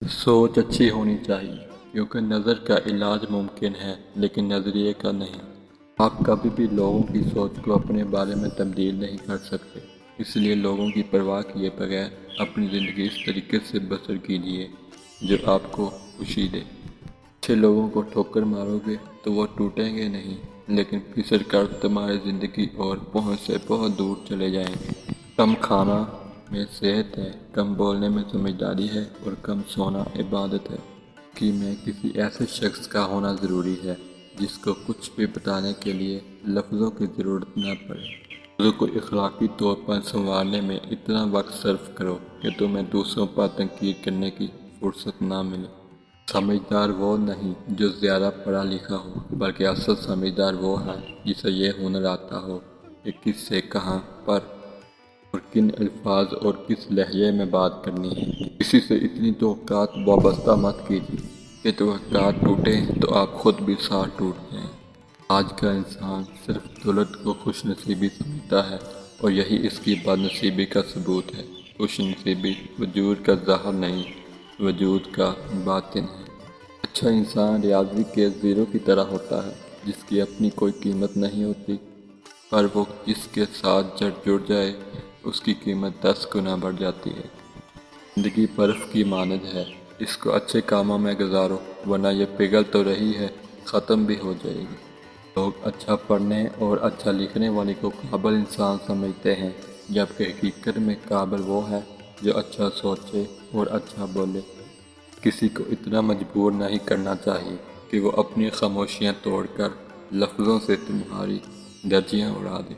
سوچ اچھی ہونی چاہیے کیونکہ نظر کا علاج ممکن ہے لیکن نظریے کا نہیں۔ آپ کبھی بھی لوگوں کی سوچ کو اپنے بارے میں تبدیل نہیں کر سکتے، اس لیے لوگوں کی پرواہ کیے بغیر اپنی زندگی اس طریقے سے بسر کیجیے جو آپ کو خوشی دے۔ اچھے لوگوں کو ٹھوکر مارو گے تو وہ ٹوٹیں گے نہیں، لیکن پھسل کر تمہاری زندگی اور پہنچ سے بہت دور چلے جائیں گے۔ کم کھانا میں صحت ہے، کم بولنے میں سمجھداری ہے اور کم سونا عبادت ہے۔ کہ میں کسی ایسے شخص کا ہونا ضروری ہے جس کو کچھ بھی بتانے کے لیے لفظوں کی ضرورت نہ پڑے۔ موضوع کو اخلاقی طور پر سنوارنے میں اتنا وقت صرف کرو کہ تمہیں دوسروں پر تنقید کرنے کی فرصت نہ ملے۔ سمجھدار وہ نہیں جو زیادہ پڑھا لکھا ہو، بلکہ اصل سمجھدار وہ ہے جسے یہ ہنر آتا ہو کہ کس سے کہاں پر اور کن الفاظ اور کس لہجے میں بات کرنی ہے۔ کسی سے اتنی توقعات وابستہ مت کیجیے کہ توقعات ٹوٹیں تو آپ خود بھی ساتھ ٹوٹ جائیں۔ آج کا انسان صرف دولت کو خوش نصیبی سمجھتا ہے اور یہی اس کی بد نصیبی کا ثبوت ہے۔ خوش نصیبی وجود کا ظاہر نہیں، وجود کا باطن ہے۔ اچھا انسان ریاضی کے زیرو کی طرح ہوتا ہے جس کی اپنی کوئی قیمت نہیں ہوتی، پر وہ جس کے ساتھ جڑ جائے اس کی قیمت 10 گنا بڑھ جاتی ہے۔ زندگی برف کی مانند ہے، اس کو اچھے کاموں میں گزارو ورنہ یہ پگھل تو رہی ہے، ختم بھی ہو جائے گی۔ لوگ اچھا پڑھنے اور اچھا لکھنے والے کو قابل انسان سمجھتے ہیں، جبکہ حقیقت میں قابل وہ ہے جو اچھا سوچے اور اچھا بولے۔ کسی کو اتنا مجبور نہیں کرنا چاہیے کہ وہ اپنی خاموشیاں توڑ کر لفظوں سے تمہاری دھجیاں اڑا دے۔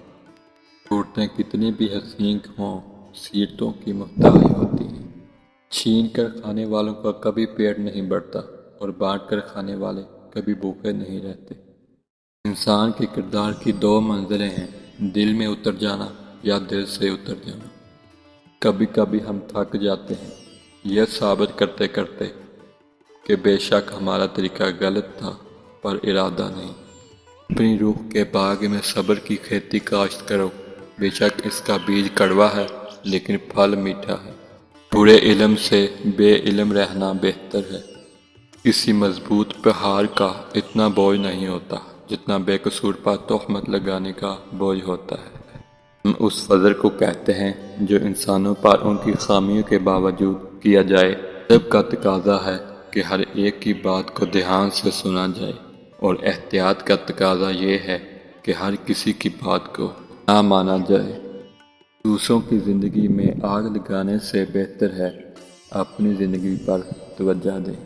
صورتیں کتنی بھی حسین ہوں، سیرتوں کی مفتاحی ہوتی ہیں۔ چھین کر کھانے والوں کا کبھی پیٹ نہیں بھرتا اور بانٹ کر کھانے والے کبھی بھوکے نہیں رہتے۔ انسان کے کردار کی 2 منزلیں ہیں، دل میں اتر جانا یا دل سے اتر جانا۔ کبھی کبھی ہم تھک جاتے ہیں یہ ثابت کرتے کرتے کہ بے شک ہمارا طریقہ غلط تھا، پر ارادہ نہیں۔ اپنی روح کے باغ میں صبر کی کھیتی کاشت کرو، بے شک اس کا بیج کڑوا ہے لیکن پھل میٹھا ہے۔ پورے علم سے بے علم رہنا بہتر ہے۔ کسی مضبوط پہاڑ کا اتنا بوجھ نہیں ہوتا جتنا بے قصور پر تہمت لگانے کا بوجھ ہوتا ہے۔ ہم اس فضل کو کہتے ہیں جو انسانوں پر ان کی خامیوں کے باوجود کیا جائے۔ ادب کا تقاضا ہے کہ ہر ایک کی بات کو دھیان سے سنا جائے، اور احتیاط کا تقاضا یہ ہے کہ ہر کسی کی بات کو نہ مانا جائے۔ دوسروں کی زندگی میں آگ لگانے سے بہتر ہے اپنی زندگی پر توجہ دیں۔